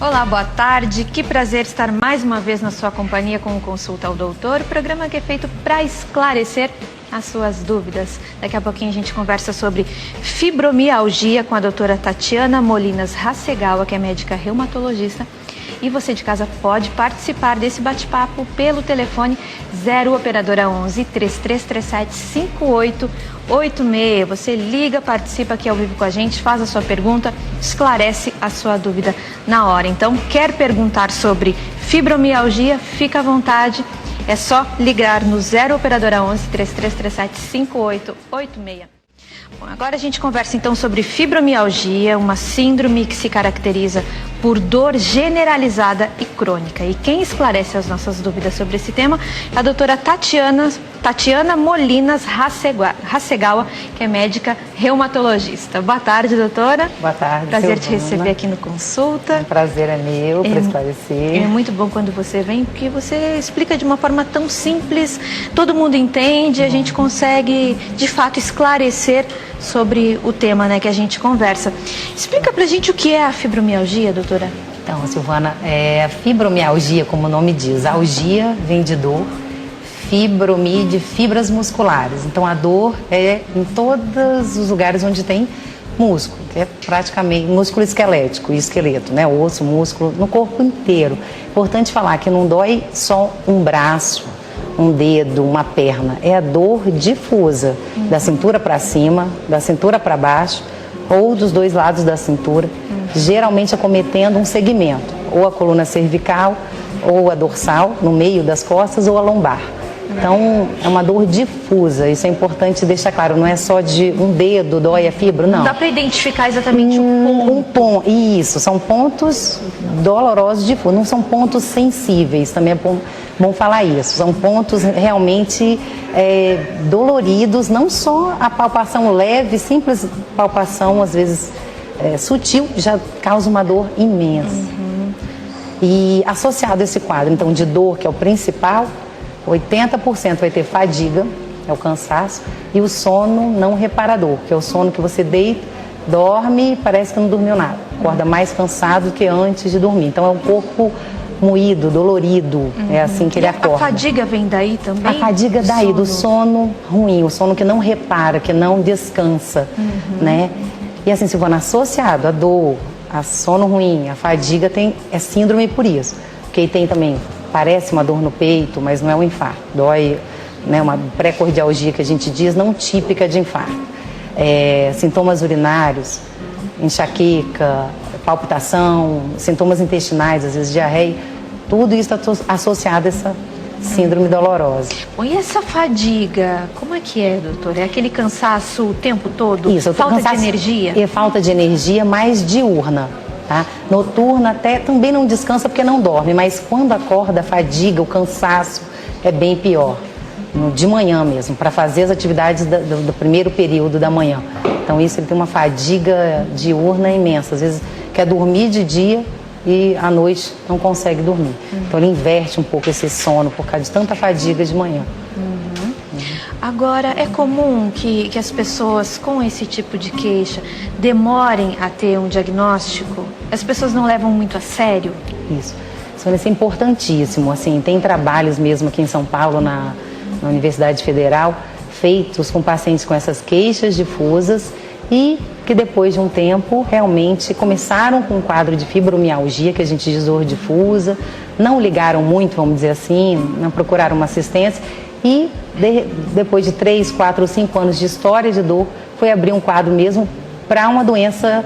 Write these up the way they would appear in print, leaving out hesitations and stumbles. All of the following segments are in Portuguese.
Olá, boa tarde. Que prazer estar mais uma vez na sua companhia com o Consulta ao Doutor, programa que é feito para esclarecer as suas dúvidas. Daqui a pouquinho a gente conversa sobre fibromialgia com a doutora Tatiana Molinas Hasegawa, que é médica reumatologista. E você de casa pode participar desse bate-papo pelo telefone 0 operadora 11 3337 5886. Você liga, participa aqui ao vivo com a gente, faz a sua pergunta, esclarece a sua dúvida na hora. Então, quer perguntar sobre fibromialgia? Fica à vontade. É só ligar no 0 operadora 11 3337 5886. Bom, agora a gente conversa então sobre fibromialgia, uma síndrome que se caracteriza por dor generalizada e crônica. E quem esclarece as nossas dúvidas sobre esse tema é a doutora Tatiana Molinas Hasegawa, que é médica reumatologista. Boa tarde, doutora. Boa tarde, prazer te receber aqui no Consulta. O prazer é meu para esclarecer. É muito bom quando você vem, porque você explica de uma forma tão simples, todo mundo entende, a gente consegue, de fato, esclarecer sobre o tema, né, que a gente conversa. Explica pra gente o que é a fibromialgia, doutora. Então, Silvana, a fibromialgia, como o nome diz, algia vem de dor, fibromi de fibras musculares. Então, a dor é em todos os lugares onde tem músculo, que é praticamente músculo esquelético e esqueleto, né, osso, músculo, no corpo inteiro. Importante falar que não dói só um braço, um dedo, uma perna, é a dor difusa, da cintura para cima, da cintura para baixo ou dos dois lados da cintura, geralmente acometendo um segmento, ou a coluna cervical, ou a dorsal, no meio das costas, ou a lombar. Então, é uma dor difusa, isso é importante deixar claro, não é só de um dedo, dói a fibra, não. Não dá para identificar exatamente um ponto. Isso, são pontos dolorosos difusos, não são pontos sensíveis, também é bom falar isso. São pontos realmente doloridos, não só a palpação leve, simples palpação, às vezes sutil, já causa uma dor imensa. E associado a esse quadro, então, de dor, que é o principal, 80% vai ter fadiga, é o cansaço, e o sono não reparador, que é o sono que você deita, dorme e parece que não dormiu nada. Acorda mais cansado do que antes de dormir. Então é um corpo moído, dolorido, é assim que ele acorda. A fadiga vem daí também? A fadiga daí, do sono ruim, o sono que não repara, que não descansa, né? E assim, Silvana, associado à dor, a sono ruim, a fadiga, é síndrome por isso. Porque tem também, parece uma dor no peito, mas não é um infarto. Dói, né, uma pré-cardialgia que a gente diz, não típica de infarto. Sintomas urinários, enxaqueca, palpitação, sintomas intestinais, às vezes diarreia, tudo isso está associado a essa síndrome dolorosa. Bom, e essa fadiga, como é que é, doutor? É aquele cansaço o tempo todo? Isso, falta de energia? É falta de energia, mais diurna. Tá? Noturna até também não descansa porque não dorme, mas quando acorda, a fadiga, o cansaço é bem pior. De manhã mesmo, para fazer as atividades do primeiro período da manhã. Então isso, ele tem uma fadiga diurna imensa. Às vezes quer dormir de dia e à noite não consegue dormir. Então ele inverte um pouco esse sono por causa de tanta fadiga de manhã. Agora, é comum que as pessoas com esse tipo de queixa demorem a ter um diagnóstico? As pessoas não levam muito a sério? Isso é importantíssimo. Assim, tem trabalhos mesmo aqui em São Paulo, na Universidade Federal, feitos com pacientes com essas queixas difusas e que depois de um tempo realmente começaram com um quadro de fibromialgia, que a gente diz dor difusa, não ligaram muito, vamos dizer assim, não procuraram uma assistência e depois de 3, 4 ou 5 anos de história de dor, foi abrir um quadro mesmo para uma doença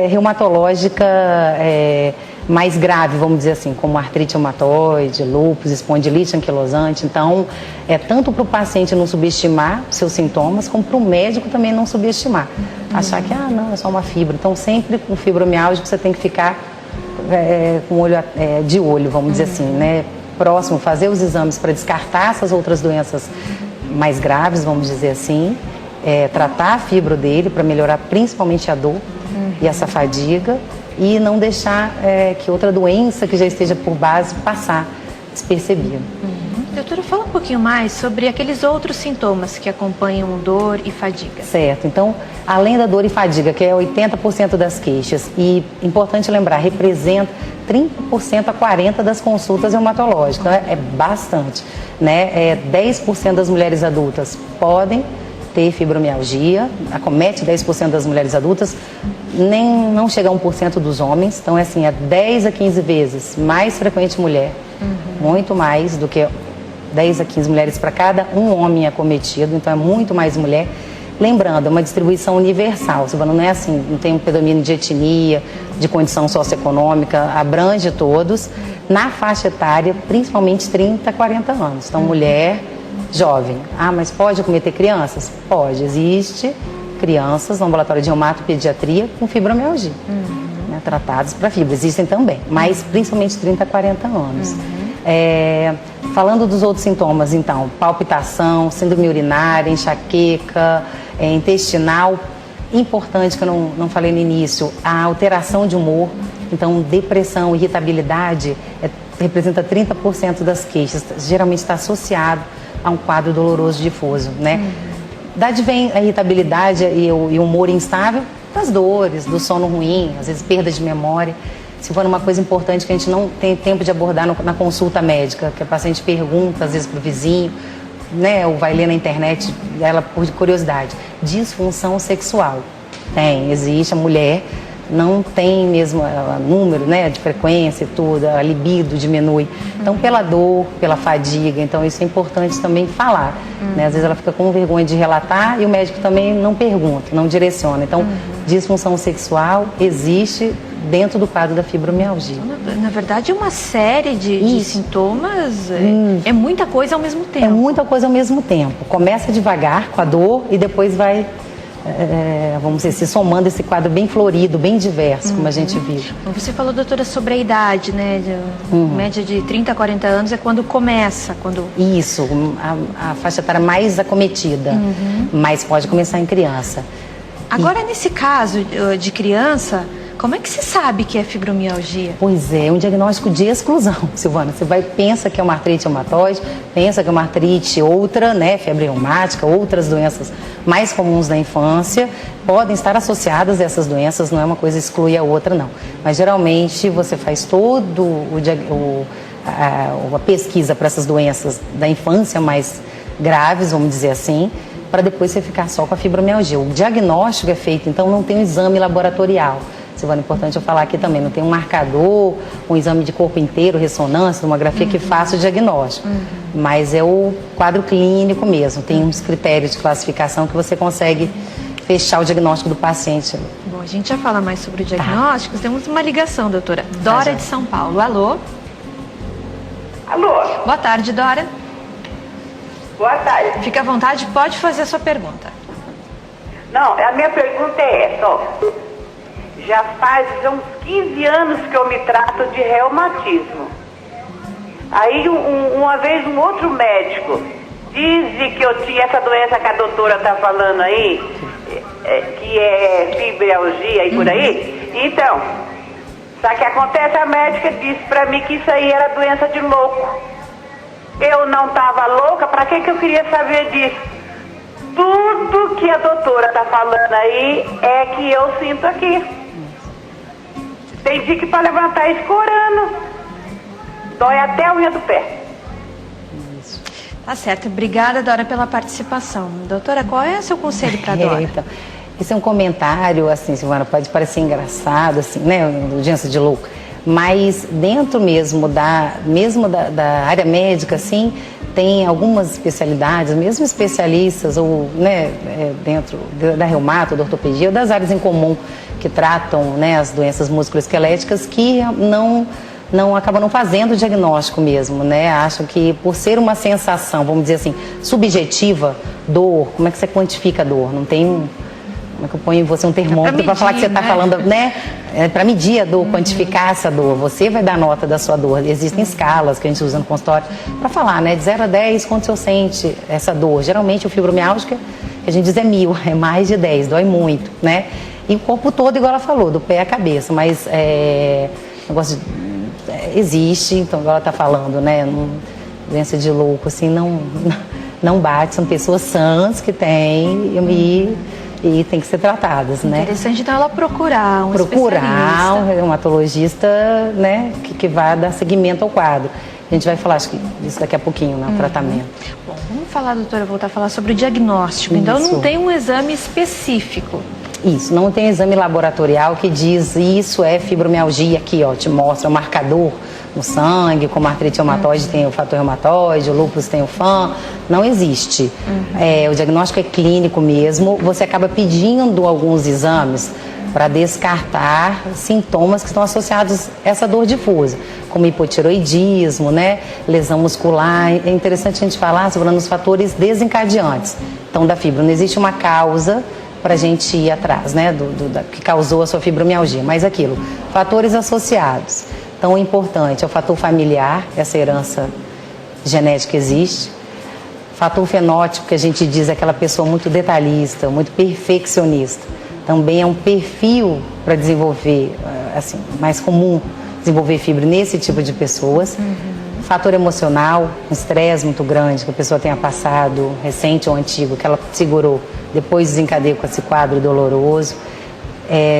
reumatológica mais grave, vamos dizer assim, como artrite reumatoide, lúpus, espondilite anquilosante. Então, é tanto para o paciente não subestimar seus sintomas, como para o médico também não subestimar. Achar que, não, é só uma fibra. Então, sempre com fibromialgia você tem que ficar com o olho de olho, vamos dizer assim, né? Próximo, fazer os exames para descartar essas outras doenças mais graves, vamos dizer assim, tratar a fibra dele para melhorar principalmente a dor e essa fadiga, e não deixar que outra doença que já esteja por base passar despercebida. Doutora, fala um pouquinho mais sobre aqueles outros sintomas que acompanham dor e fadiga. Certo, então, além da dor e fadiga, que é 80% das queixas, e importante lembrar, representa 30% a 40% das consultas reumatológicas, então é bastante, né? 10% das mulheres adultas podem ter fibromialgia, acomete 10% das mulheres adultas, não chega a 1% dos homens, então assim, é 10 a 15 vezes mais frequente mulher, muito mais do que 10 a 15 mulheres para cada um homem acometido, então é muito mais mulher. Lembrando, é uma distribuição universal, Silvana, não é assim, não tem um predomínio de etnia, de condição socioeconômica, abrange todos, na faixa etária, principalmente 30 a 40 anos. Então, mulher jovem. Ah, mas pode acometer crianças? Pode, existe crianças no ambulatório de reumatopediatria com fibromialgia, né, tratados para fibra, existem também, mas principalmente 30 a 40 anos. Falando dos outros sintomas, então, palpitação, síndrome urinária, enxaqueca, intestinal, importante que eu não falei no início, a alteração de humor, então depressão, irritabilidade, representa 30% das queixas, geralmente está associado a um quadro doloroso difuso, né? Da onde vem a irritabilidade e o humor instável? Das dores, do sono ruim, às vezes perda de memória. Se for uma coisa importante que a gente não tem tempo de abordar na consulta médica, que a paciente pergunta às vezes para o vizinho, né, ou vai ler na internet, ela por curiosidade, disfunção sexual. Existe, a mulher não tem mesmo número, né, de frequência e tudo, a libido diminui. Então, pela dor, pela fadiga, então isso é importante também falar, né? Às vezes ela fica com vergonha de relatar e o médico também não pergunta, não direciona. Então, disfunção sexual existe dentro do quadro da fibromialgia. Na verdade, é uma série de sintomas, é muita coisa ao mesmo tempo. É muita coisa ao mesmo tempo. Começa devagar com a dor e depois vai, vamos dizer, se somando esse quadro bem florido, bem diverso, como a gente viu. Você falou, doutora, sobre a idade, né? Média de 30 a 40 anos é quando começa, Isso, a faixa etária mais acometida, mas pode começar em criança. Agora, nesse caso de criança, como é que se sabe que é fibromialgia? Pois é um diagnóstico de exclusão, Silvana. Você pensa que é uma artrite reumatoide, pensa que é uma artrite outra, né, febre reumática, outras doenças mais comuns da infância, podem estar associadas a essas doenças, não é uma coisa exclui a outra, não. Mas geralmente você faz todo a pesquisa para essas doenças da infância mais graves, vamos dizer assim, para depois você ficar só com a fibromialgia. O diagnóstico é feito, então não tem um exame laboratorial. Silvana, é importante eu falar aqui também, não tem um marcador, um exame de corpo inteiro, ressonância, tomografia que faça o diagnóstico. Mas é o quadro clínico mesmo, tem uns critérios de classificação que você consegue fechar o diagnóstico do paciente. Bom, a gente já fala mais sobre o diagnóstico, temos uma ligação, doutora. Dora de São Paulo, alô? Alô? Boa tarde, Dora. Boa tarde. Fique à vontade, pode fazer a sua pergunta. Não, a minha pergunta é essa, ó. Já faz uns 15 anos que eu me trato de reumatismo. Aí uma vez um outro médico disse que eu tinha essa doença que a doutora está falando aí, que é fibromialgia e por aí. Então, só que acontece, a médica disse para mim que isso aí era doença de louco. Eu não estava louca, para que eu queria saber disso? Tudo que a doutora está falando aí é que eu sinto aqui. Tem dia que para levantar escorando, dói até a unha do pé. Tá certo, obrigada, Dora, pela participação. Doutora, qual é o seu conselho para a Dora? Então, esse é um comentário, assim, Silvana, pode parecer engraçado, assim, né, audiência de louco, mas dentro mesmo da área médica, assim, tem algumas especialidades, mesmo especialistas, ou, né, dentro da reumato, da ortopedia, ou das áreas em comum que tratam, né, as doenças musculoesqueléticas, que acabam não fazendo o diagnóstico mesmo, né? Acham que por ser uma sensação, vamos dizer assim, subjetiva, dor, como é que você quantifica a dor? Não tem como é que eu ponho em você um termômetro para falar que você está falando, né? Para medir a dor, quantificar essa dor. Você vai dar nota da sua dor. Existem escalas que a gente usa no consultório para falar, né? De 0 a 10, quanto você sente essa dor? Geralmente o fibromialgia, que a gente diz é 1000, é mais de 10, dói muito, né? E o corpo todo, igual ela falou, do pé à cabeça, mas negócio existe, então igual ela está falando, né? Doença de louco, assim, não bate, são pessoas sãs que têm e e tem que ser tratadas, né? Interessante, então, ela procurar um Procurar um especialista. reumatologista, né, que vai dar seguimento ao quadro. A gente vai falar, acho que isso daqui a pouquinho, né, o tratamento. Bom, vamos falar, doutora, voltar a falar sobre o diagnóstico. Então, Isso. não tem um exame específico. Isso, não tem exame laboratorial que diz isso é fibromialgia aqui, ó, te mostra o marcador no sangue, como a artrite reumatoide tem o fator reumatoide, o lúpus tem o FAM, não existe. O diagnóstico é clínico mesmo, você acaba pedindo alguns exames para descartar sintomas que estão associados a essa dor difusa, como hipotiroidismo, né, lesão muscular. É interessante a gente falar sobre os fatores desencadeantes. Então, da fibra, não existe uma causa para a gente ir atrás, né, que causou a sua fibromialgia, mas aquilo, fatores associados. Então, o importante é o fator familiar, essa herança genética existe. Fator fenótipo, que a gente diz, é aquela pessoa muito detalhista, muito perfeccionista. Também é um perfil para desenvolver, assim, mais comum desenvolver fibra nesse tipo de pessoas. Fator emocional, um estresse muito grande que a pessoa tenha passado, recente ou antigo, que ela segurou, depois desencadeia com esse quadro doloroso.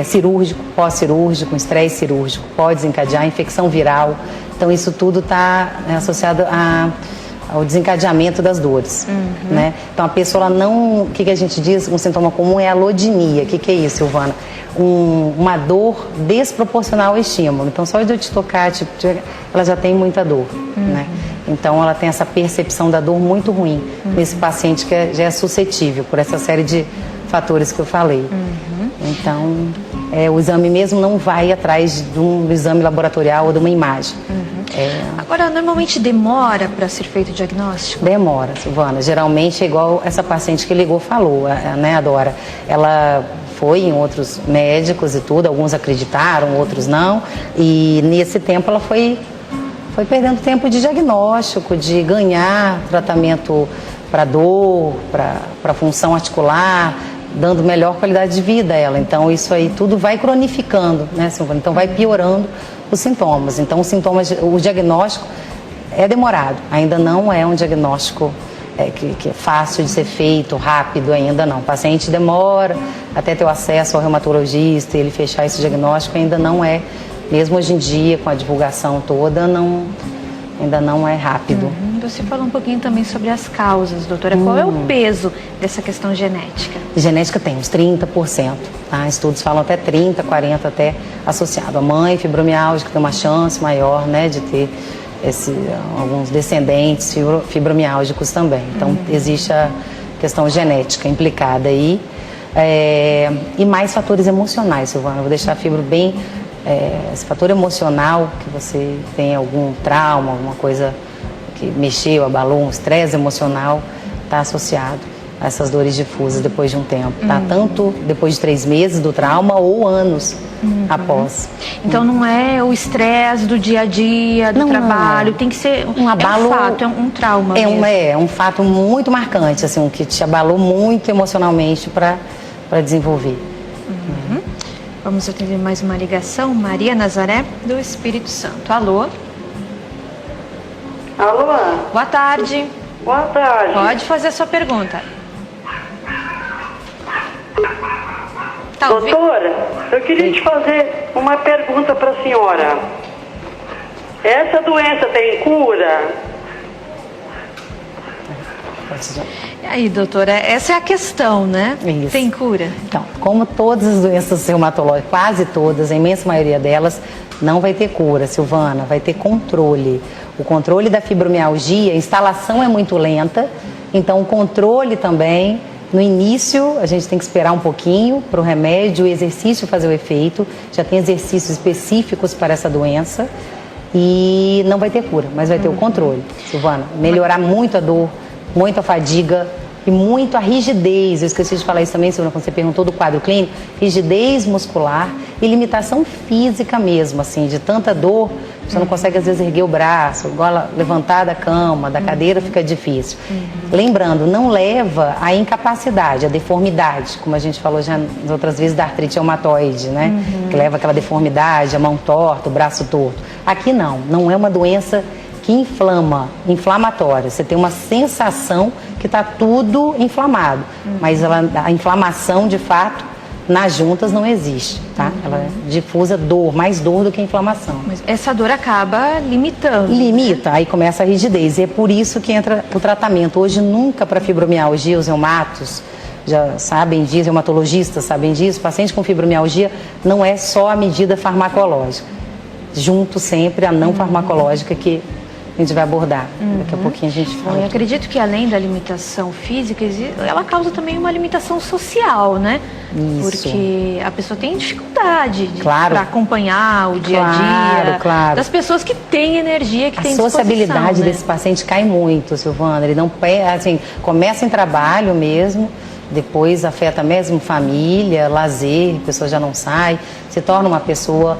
Cirúrgico, pós-cirúrgico, um estresse cirúrgico, pode desencadear infecção viral. Então, isso tudo está associado ao desencadeamento das dores, né? Então, a pessoa ela não... O que a gente diz? Um sintoma comum é a alodinia. O que é isso, Silvana? Uma dor desproporcional ao estímulo. Então, só de eu te tocar, ela já tem muita dor, né? Então, ela tem essa percepção da dor muito ruim nesse paciente que já é suscetível por essa série de fatores que eu falei. Então, o exame mesmo não vai atrás de um exame laboratorial ou de uma imagem. Agora, normalmente demora para ser feito o diagnóstico? Demora, Silvana. Geralmente é igual essa paciente que ligou falou, né, a Dora? Ela foi em outros médicos e tudo, alguns acreditaram, outros não. E nesse tempo ela foi perdendo tempo de diagnóstico, de ganhar tratamento para dor, para função articular, dando melhor qualidade de vida a ela. Então, isso aí tudo vai cronificando, né, Silvana? Então, vai piorando os sintomas. Então, o diagnóstico é demorado. Ainda não é um diagnóstico que é fácil de ser feito, rápido, ainda não. O paciente demora até ter o acesso ao reumatologista e ele fechar esse diagnóstico, ainda não é, mesmo hoje em dia, com a divulgação toda, ainda não é rápido. Você falou um pouquinho também sobre as causas, doutora. Qual é o peso dessa questão genética? Genética tem uns 30%, tá? Estudos falam até 30%, 40% até associado. A mãe fibromialgica tem uma chance maior, né, de ter alguns descendentes fibromiálgicos também. Então, existe a questão genética implicada aí. E mais fatores emocionais, Silvana. Eu vou deixar a fibro bem... esse fator emocional, que você tem algum trauma, alguma coisa que mexeu, abalou, um estresse emocional, está associado a essas dores difusas depois de um tempo, tá? Tanto depois de 3 meses do trauma ou anos após. Então não é o estresse do dia a dia, do trabalho, tem que ser um abalo, um fato, um trauma mesmo. É um fato muito marcante, assim, que te abalou muito emocionalmente para desenvolver. Vamos atender mais uma ligação. Maria Nazaré, do Espírito Santo. Alô? Alô? Boa tarde. Boa tarde. Pode fazer a sua pergunta. Tá ouvindo? Doutora, eu queria te fazer uma pergunta para a senhora. Essa doença tem cura? E aí, doutora, essa é a questão, né? Isso. Tem cura? Então, como todas as doenças reumatológicas, quase todas, a imensa maioria delas, não vai ter cura, Silvana, vai ter controle. O controle da fibromialgia, a instalação é muito lenta, então o controle também, no início, a gente tem que esperar um pouquinho para o remédio, o exercício fazer o efeito, já tem exercícios específicos para essa doença e não vai ter cura, mas vai ter o controle, Silvana. Melhorar muito a dor, muito a fadiga e muito a rigidez. Eu esqueci de falar isso também, Silvana, quando você perguntou do quadro clínico. Rigidez muscular e limitação física mesmo, assim, de tanta dor, você não consegue às vezes erguer o braço, igual levantar da cama, da cadeira fica difícil. Lembrando, não leva à incapacidade, à deformidade, como a gente falou já nas outras vezes da artrite reumatoide, né? Que leva aquela deformidade, a mão torta, o braço torto. Aqui não é uma doença que inflamatória. Você tem uma sensação que está tudo inflamado, mas a inflamação, de fato, nas juntas não existe, tá? Ela difusa dor, mais dor do que inflamação. Mas essa dor acaba limitando. Limita, aí começa a rigidez. E é por isso que entra o tratamento. Hoje, nunca para fibromialgia, os reumatos, já sabem disso, reumatologistas sabem disso, paciente com fibromialgia não é só a medida farmacológica. Junto sempre a não farmacológica que a gente vai abordar. Daqui a pouquinho a gente fala. Eu acredito que além da limitação física, ela causa também uma limitação social, né? Isso. Porque a pessoa tem dificuldade Claro. para acompanhar o dia a dia Claro. das pessoas que têm energia, que A têm sociabilidade disposição, né? desse paciente cai muito, Silvana. Ele não, assim, começa em trabalho mesmo, depois afeta mesmo família, lazer, a pessoa já não sai, se torna uma pessoa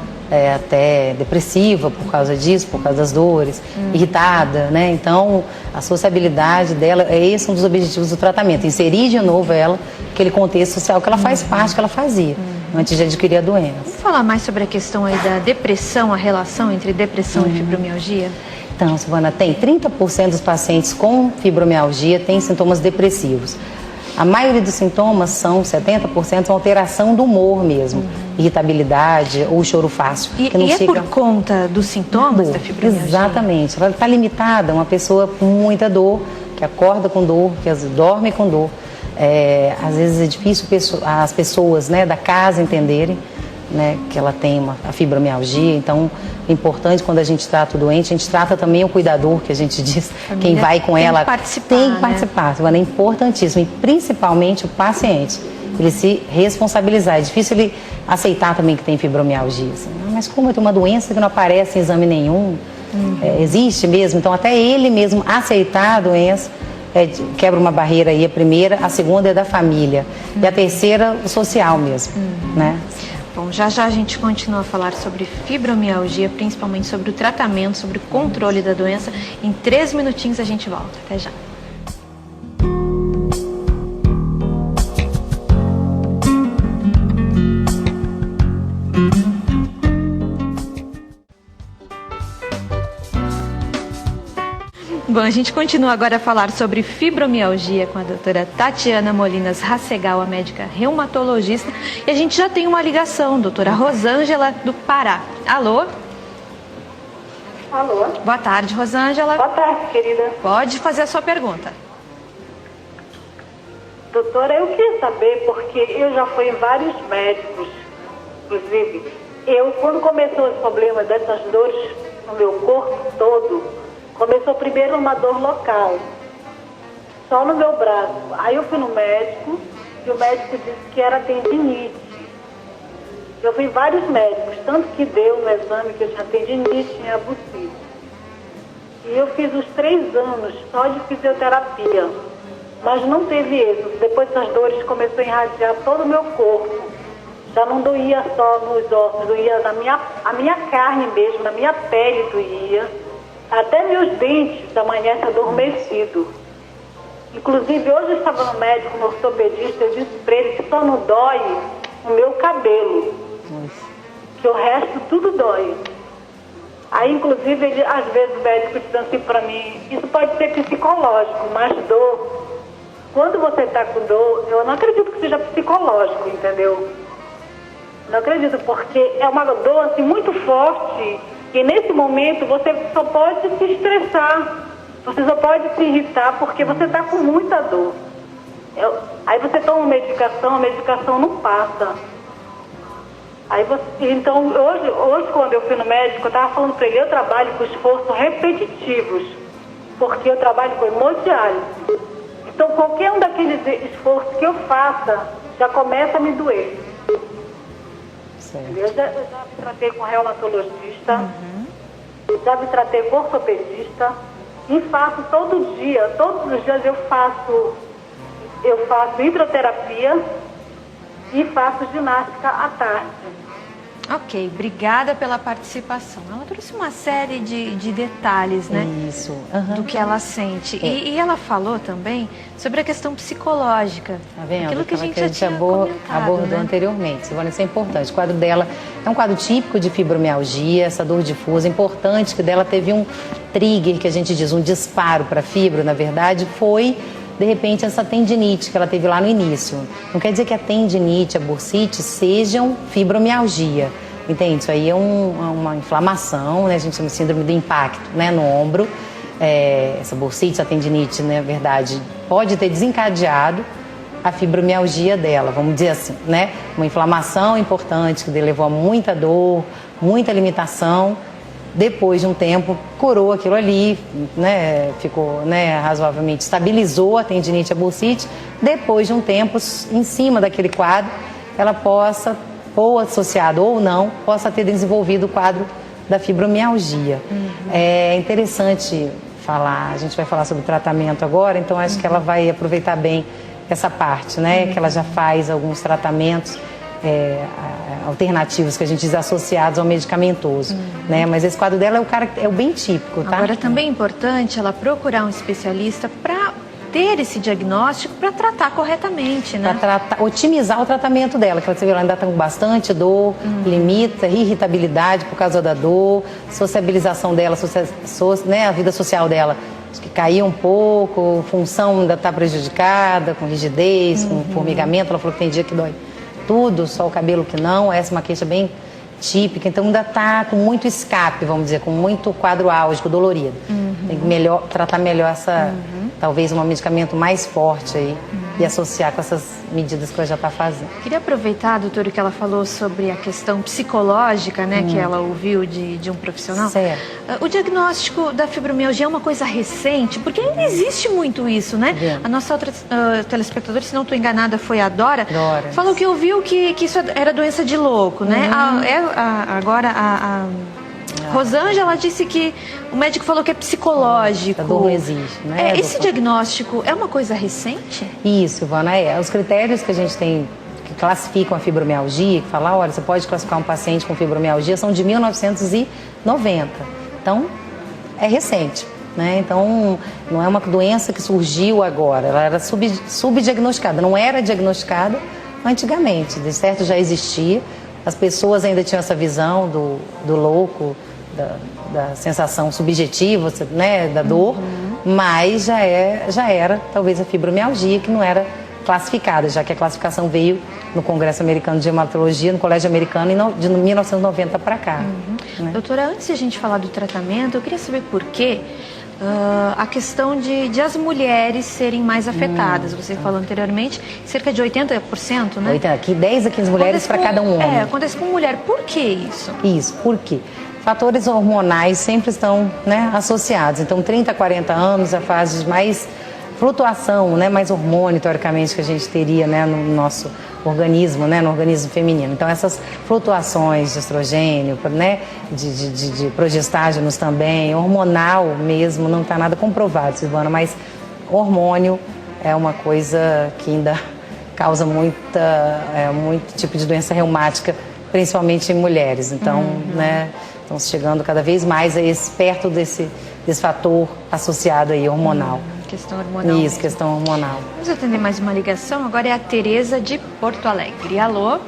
até depressiva por causa disso, por causa das dores, irritada, né? Então, a sociabilidade dela, esse um dos objetivos do tratamento, inserir de novo ela naquele contexto social que ela faz parte, que ela fazia, antes de adquirir a doença. Vamos falar mais sobre a questão aí da depressão, a relação entre depressão e fibromialgia? Então, Silvana, tem 30% dos pacientes com fibromialgia têm sintomas depressivos. A maioria dos sintomas são, 70%, são alteração do humor mesmo, irritabilidade ou choro fácil. E que não é chega... por conta dos sintomas da fibromialgia? Exatamente. Ela está limitada, uma pessoa com muita dor, que acorda com dor, que dorme com dor. Às vezes é difícil as pessoas, né, da casa entenderem, né, que ela tem a fibromialgia. Então, é importante quando a gente trata o doente, a gente trata também o cuidador, que a gente diz, quem vai com ela tem que participar. É importantíssimo, e principalmente o paciente, ele se responsabilizar. É difícil ele aceitar também que tem fibromialgia. Assim, mas como eu tenho uma doença que não aparece em exame nenhum, existe mesmo, então até ele mesmo aceitar a doença, quebra uma barreira aí, a primeira, a segunda é da família, e a terceira, o social mesmo, né? Bom, já já a gente continua a falar sobre fibromialgia, principalmente sobre o tratamento, sobre o controle da doença. Em 3 minutinhos a gente volta. Até já. Bom, a gente continua agora a falar sobre fibromialgia com a doutora Tatiana Molinas Rassegal, a médica reumatologista. E a gente já tem uma ligação, doutora Rosângela do Pará. Alô? Alô? Boa tarde, Rosângela. Boa tarde, querida. Pode fazer a sua pergunta. Doutora, eu queria saber, porque eu já fui em vários médicos, inclusive, quando começou esse problema dessas dores no meu corpo todo, começou primeiro uma dor local, só no meu braço. Aí eu fui no médico e o médico disse que era tendinite. Eu fui em vários médicos, tanto que deu no exame que eu tinha tendinite em abscisse. E eu fiz os 3 anos só de fisioterapia, mas não teve êxito. Depois essas dores começaram a irradiar todo o meu corpo. Já não doía só nos ossos, doía a minha carne mesmo, na minha pele doía. Até meus dentes amanhecem adormecidos. Inclusive, hoje eu estava no médico, no ortopedista, eu disse para ele que só não dói o meu cabelo. Que o resto tudo dói. Aí, inclusive, às vezes o médico diz assim para mim, isso pode ser psicológico, mas dor. Quando você está com dor, eu não acredito que seja psicológico, entendeu? Não acredito, porque é uma dor assim, muito forte. E nesse momento você só pode se estressar, você só pode se irritar porque você está com muita dor. Aí você toma medicação, a medicação não passa. Então hoje quando eu fui no médico, eu estava falando para ele, eu trabalho com esforços repetitivos, porque eu trabalho com hemodiálise. Então qualquer um daqueles esforços que eu faça já começa a me doer. Eu já me tratei com reumatologista, já me tratei com ortopedista e faço todo dia, todos os dias eu faço hidroterapia e faço ginástica à tarde. Ok, obrigada pela participação. Ela trouxe uma série de detalhes, né? Isso. Do que ela sente. E ela falou também sobre a questão psicológica. Tá vendo? Aquilo que a gente já tinha abordou comentado, anteriormente. Silvana, isso é importante. O quadro dela é um quadro típico de fibromialgia, essa dor difusa. Importante que dela teve um trigger, que a gente diz, um disparo para fibro, na verdade, foi, de repente, essa tendinite que ela teve lá no início. Não quer dizer que a tendinite, a bursite sejam fibromialgia, entende? Isso aí é uma inflamação, né? A gente chama de síndrome do impacto, né? No ombro. Essa bursite, essa tendinite, na verdade, pode ter desencadeado a fibromialgia dela, vamos dizer assim, né? Uma inflamação importante que levou a muita dor, muita limitação. Depois de um tempo, curou aquilo ali, né, ficou, né, razoavelmente, estabilizou a tendinite e a bursite. Depois de um tempo, em cima daquele quadro, ela possa, ou associado ou não, possa ter desenvolvido o quadro da fibromialgia. É interessante falar, a gente vai falar sobre tratamento agora, então acho que ela vai aproveitar bem essa parte, né, que ela já faz alguns tratamentos alternativos que a gente diz associados ao medicamentoso, né? Mas esse quadro dela é o bem típico, tá? Agora também é importante ela procurar um especialista para ter esse diagnóstico para tratar corretamente, né? Para otimizar o tratamento dela, que ela ainda está com bastante dor, limita, irritabilidade por causa da dor, sociabilização dela, né, a vida social dela, acho que caiu um pouco, função ainda está prejudicada, com rigidez, com formigamento. Ela falou que tem dia que dói tudo, só o cabelo que não. Essa é uma queixa bem típica, então ainda está com muito escape, vamos dizer, com muito quadro álgico, dolorido. Tem que tratar melhor essa, talvez um medicamento mais forte aí e associar com essas medidas que ela já está fazendo. Queria aproveitar, doutora, que ela falou sobre a questão psicológica, né, que ela ouviu de um profissional. Certo. O diagnóstico da fibromialgia é uma coisa recente, porque ainda existe muito isso, né? A nossa outra telespectadora, se não estou enganada, foi a Dora. Falou que ouviu que isso era doença de louco, né? Agora a Rosângela disse que o médico falou que é psicológico. A dor não existe, né? Esse diagnóstico é uma coisa recente? Isso, Ivana, os critérios que a gente tem que classificam a fibromialgia, que falam, olha, você pode classificar um paciente com fibromialgia, são de 1990. Então, é recente, né? Então, não é uma doença que surgiu agora, ela era subdiagnosticada, não era diagnosticada antigamente, de certo já existia. As pessoas ainda tinham essa visão do louco, da sensação subjetiva, né, da dor, mas já era talvez a fibromialgia que não era classificada, já que a classificação veio no Congresso Americano de Hematologia, no Colégio Americano, de 1990 para cá. Né? Doutora, antes de a gente falar do tratamento, eu queria saber por que a questão de as mulheres serem mais afetadas. Você falou anteriormente, cerca de 80%, né? 10 a 15 mulheres para cada um homem. Acontece com mulher. Por que isso? Isso, por quê? Fatores hormonais sempre estão, né, associados. Então, 30 a 40 anos, a fase de mais flutuação, né, mais hormônio, teoricamente, que a gente teria, né, no nosso organismo, né, no organismo feminino. Então, essas flutuações de estrogênio, né, de progestágenos também, hormonal mesmo, não está nada comprovado, Silvana, mas hormônio é uma coisa que ainda causa muito tipo de doença reumática, principalmente em mulheres. Então, né, estão chegando cada vez mais perto desse fator associado aí, hormonal. Questão hormonal. Isso, mesmo. Questão hormonal. Vamos atender mais uma ligação. Agora é a Tereza de Porto Alegre. Alô?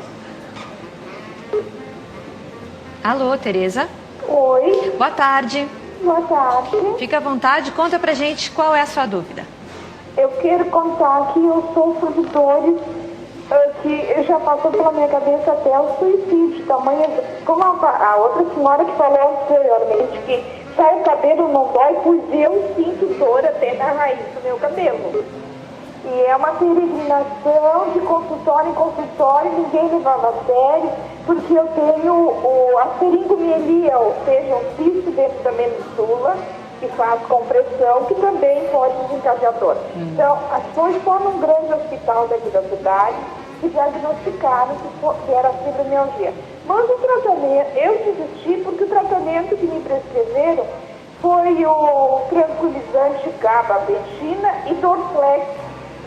Alô, Tereza? Oi. Boa tarde. Boa tarde. Fica à vontade, conta pra gente qual é a sua dúvida. Eu quero contar que eu sofro de dores que já passou pela minha cabeça até o suicídio. Tamanho, como a outra senhora que falou anteriormente, que sai o cabelo não dói, pois eu sinto dor até na raiz do meu cabelo. E é uma peregrinação de consultório em consultório, ninguém levava a sério, porque eu tenho a faringomielia, ou seja, um cisto dentro da medula, que faz compressão, que também pode desencadear dor. Então, foi só num grande hospital daqui da cidade que diagnosticaram que era fibromialgia. Mas o tratamento, eu desisti porque o tratamento que me prescreveram foi o tranquilizante gabapentina e Dorflex,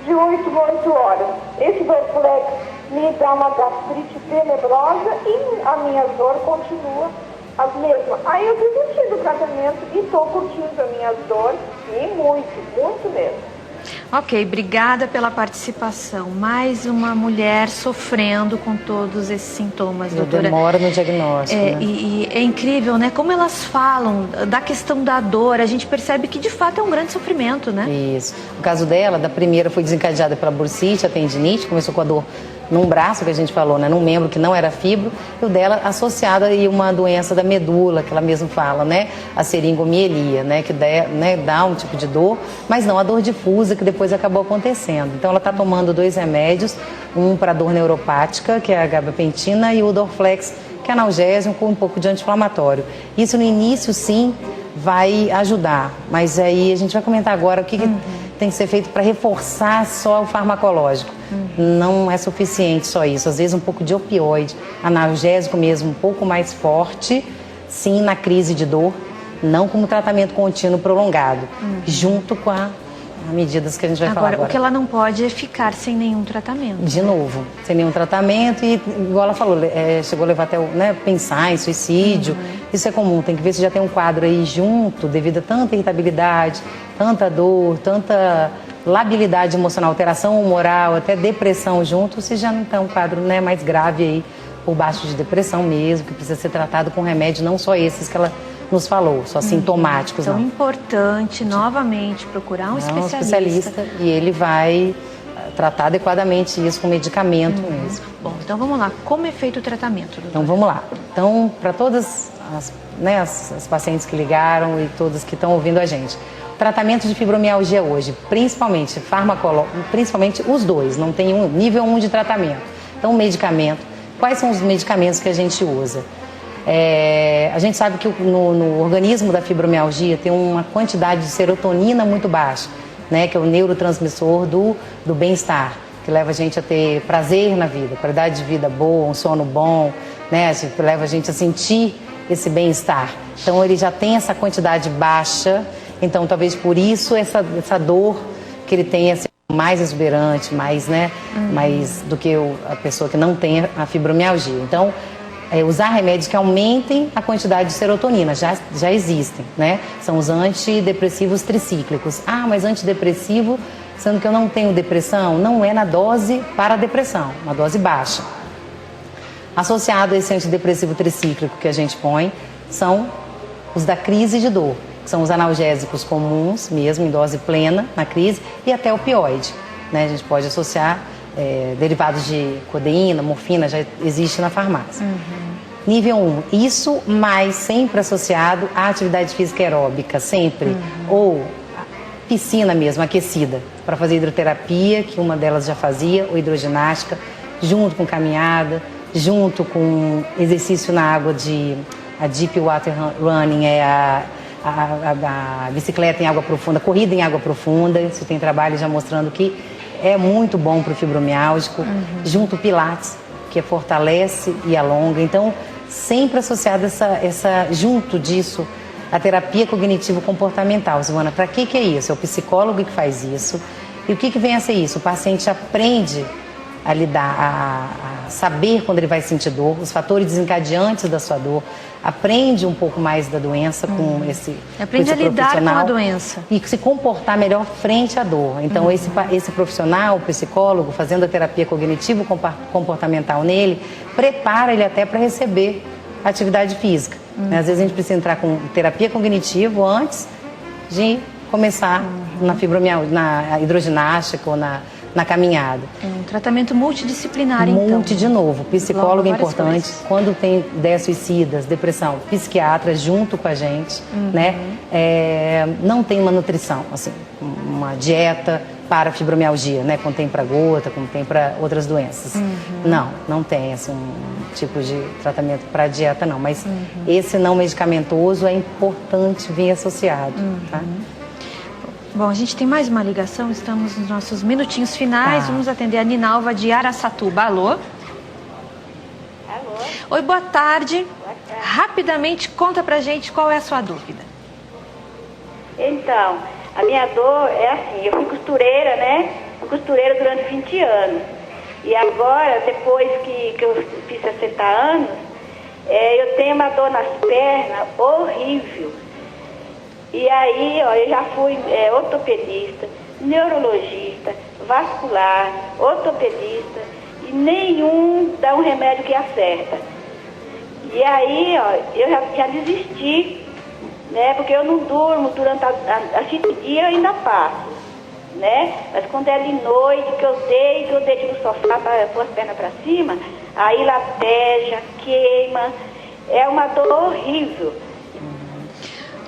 de 8 em 8 horas. Esse Dorflex me dá uma gastrite tenebrosa e a minha dor continua as mesmas. Aí eu desisti do tratamento e estou curtindo a minha dor e muito mesmo. Ok, obrigada pela participação. Mais uma mulher sofrendo com todos esses sintomas, doutora. Demora no diagnóstico, né? E é incrível, né? Como elas falam da questão da dor, a gente percebe que de fato é um grande sofrimento, né? Isso. No caso dela, da primeira foi desencadeada pela bursite, a tendinite, começou com a dor num braço, que a gente falou, né, num membro que não era fibro, e o dela associada a uma doença da medula, que ela mesma fala, né, a seringomielia, né, que dá um tipo de dor, mas não a dor difusa que depois acabou acontecendo. Então ela está tomando 2 remédios, um para dor neuropática, que é a gabapentina, e o Dorflex, que é analgésico com um pouco de anti-inflamatório. Isso no início, sim, vai ajudar, mas aí a gente vai comentar agora o que tem que ser feito para reforçar só o farmacológico. Não é suficiente só isso, às vezes um pouco de opioide, analgésico mesmo, um pouco mais forte, sim, na crise de dor, não como tratamento contínuo prolongado, junto com as medidas que a gente vai falar agora. O que ela não pode é ficar sem nenhum tratamento. De novo, sem nenhum tratamento e, igual ela falou, chegou a levar até, pensar em suicídio. Isso é comum, tem que ver se já tem um quadro aí junto, devido a tanta irritabilidade, tanta dor, tanta labilidade emocional, alteração humoral, até depressão junto, se já não tem um quadro mais grave aí, por baixo de depressão mesmo, que precisa ser tratado com remédio, não só esses que ela nos falou, só sintomáticos. Então, não. Importante, novamente, procurar um especialista. E ele vai tratar adequadamente isso com medicamento mesmo. Bom, então vamos lá. Como é feito o tratamento, doutora? Então, vamos lá. Então, para todas as pacientes que ligaram e todas que estão ouvindo a gente, tratamento de fibromialgia hoje, principalmente principalmente os dois, não tem nível 1 de tratamento. Então, medicamento. Quais são os medicamentos que a gente usa? A gente sabe que no organismo da fibromialgia tem uma quantidade de serotonina muito baixa, né, que é o neurotransmissor do bem-estar, que leva a gente a ter prazer na vida, qualidade de vida boa, um sono bom, né, leva a gente a sentir esse bem-estar. Então ele já tem essa quantidade baixa, então talvez por isso essa dor que ele tem assim, mais exuberante, mais do que a pessoa que não tem a fibromialgia. Então, usar remédios que aumentem a quantidade de serotonina, já existem, né? São os antidepressivos tricíclicos. Ah, mas antidepressivo, sendo que eu não tenho depressão, não é na dose para a depressão, uma dose baixa. Associado a esse antidepressivo tricíclico que a gente põe, são os da crise de dor, que são os analgésicos comuns, mesmo em dose plena na crise, e até opioide, né? A gente pode associar derivados de codeína, morfina, já existe na farmácia. Nível 1, isso mais sempre associado à atividade física aeróbica, sempre, ou piscina mesmo, aquecida, para fazer hidroterapia, que uma delas já fazia, ou hidroginástica, junto com caminhada, junto com exercício na água a deep water running, a bicicleta em água profunda, corrida em água profunda, isso tem trabalho já mostrando que é muito bom para o fibromialgico, junto o Pilates, que fortalece e alonga. Então, sempre associado junto disso, a terapia cognitivo-comportamental. Silvana, para que é isso? É o psicólogo que faz isso. E o que vem a ser isso? O paciente aprende a lidar, a saber quando ele vai sentir dor, os fatores desencadeantes da sua dor, aprende um pouco mais da doença com esse aprende a lidar com a doença e se comportar melhor frente à dor. Então esse profissional, o psicólogo, fazendo a terapia cognitivo-comportamental nele, prepara ele até para receber atividade física. Às vezes a gente precisa entrar com terapia cognitiva antes de começar na fibromialgia, na hidroginástica ou na caminhada. Um tratamento multidisciplinar, então. De novo, psicólogo é importante. Quando tem ideias suicidas, depressão, psiquiatra junto com a gente, né? Não tem uma nutrição, assim, uma dieta para fibromialgia, né? Como tem para gota, como tem para outras doenças. Não tem, assim, um tipo de tratamento para dieta, não. Mas esse não medicamentoso é importante vir associado, tá? Bom, a gente tem mais uma ligação, estamos nos nossos minutinhos finais. Vamos atender a Ninalva de Araçatuba. Alô? Alô? Oi, boa tarde. Boa tarde. Rapidamente, conta pra gente qual é a sua dúvida. Então, a minha dor é assim, eu fui costureira, né? costureira durante 20 anos. E agora, depois que eu fiz 60 anos, eu tenho uma dor nas pernas horrível. E aí, ó, eu já fui ortopedista, neurologista, vascular, ortopedista, e nenhum dá um remédio que acerta. E aí, ó, eu já desisti, né? Porque eu não durmo durante a dia, eu ainda passo, né? Mas quando é de noite, que eu deito no sofá para pôr as pernas para cima, aí lateja, queima, é uma dor horrível.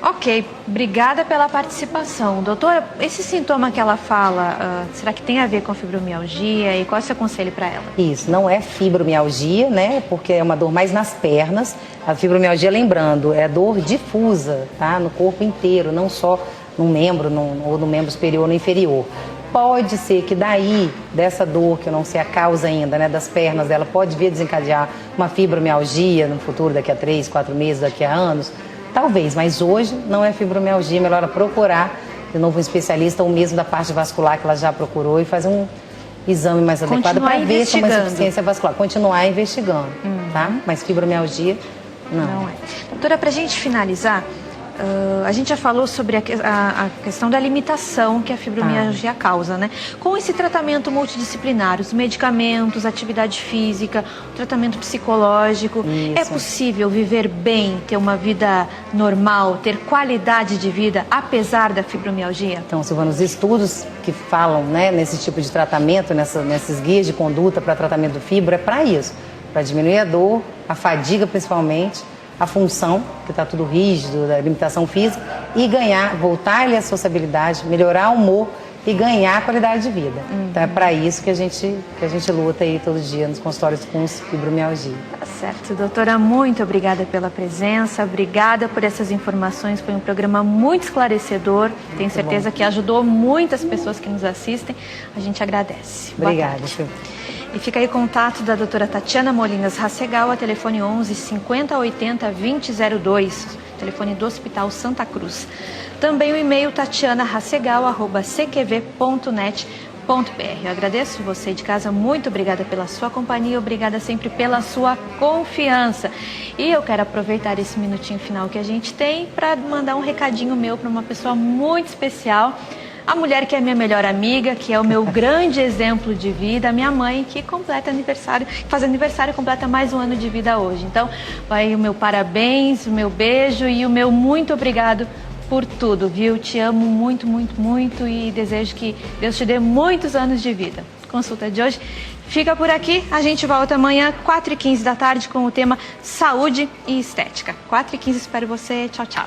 Ok, obrigada pela participação. Doutora, esse sintoma que ela fala, será que tem a ver com fibromialgia e qual é o seu conselho para ela? Isso, não é fibromialgia, né? Porque é uma dor mais nas pernas. A fibromialgia, lembrando, é dor difusa, tá? No corpo inteiro, não só num membro, ou no membro superior ou no inferior. Pode ser que daí, dessa dor, que eu não sei a causa ainda, né, das pernas dela, pode vir a desencadear uma fibromialgia no futuro, daqui a 3, 4 meses, daqui a anos. Talvez, mas hoje não é fibromialgia, melhor procurar de novo um especialista ou mesmo da parte vascular que ela já procurou e fazer um exame mais adequado para ver se é uma insuficiência vascular. Continuar investigando, tá? Mas fibromialgia, não. É. Doutora, para a gente finalizar, a gente já falou sobre a questão da limitação que a fibromialgia causa, né? Com esse tratamento multidisciplinar, os medicamentos, atividade física, o tratamento psicológico, Isso. é possível viver bem, ter uma vida normal, ter qualidade de vida, apesar da fibromialgia? Então, Silvana, os estudos que falam, né, nesse tipo de tratamento, nesses guias de conduta para tratamento do fibro, é para isso, para diminuir a dor, a fadiga principalmente, a função, que está tudo rígido, da limitação física, e voltar-lhe a sociabilidade, melhorar o humor e ganhar a qualidade de vida. Então é para isso que a gente luta aí todo dia nos consultórios com fibromialgia. Tá certo, doutora, muito obrigada pela presença, obrigada por essas informações, foi um programa muito esclarecedor, tenho certeza que ajudou muitas pessoas que nos assistem, a gente agradece. Obrigada, E fica aí o contato da doutora Tatiana Molinas Rassegal, telefone 11 50 80 2002, telefone do Hospital Santa Cruz. Também o e-mail tatiana.rassegal@cqv.net.br. Eu agradeço você de casa, muito obrigada pela sua companhia, obrigada sempre pela sua confiança. E eu quero aproveitar esse minutinho final que a gente tem para mandar um recadinho meu para uma pessoa muito especial. A mulher que é minha melhor amiga, que é o meu grande exemplo de vida, a minha mãe, que faz aniversário, completa mais um ano de vida hoje. Então, vai o meu parabéns, o meu beijo e o meu muito obrigado por tudo, viu? Te amo muito, muito, muito e desejo que Deus te dê muitos anos de vida. Consulta de hoje fica por aqui. A gente volta amanhã, 4h15 da tarde, com o tema Saúde e Estética. 4h15, espero você. Tchau, tchau.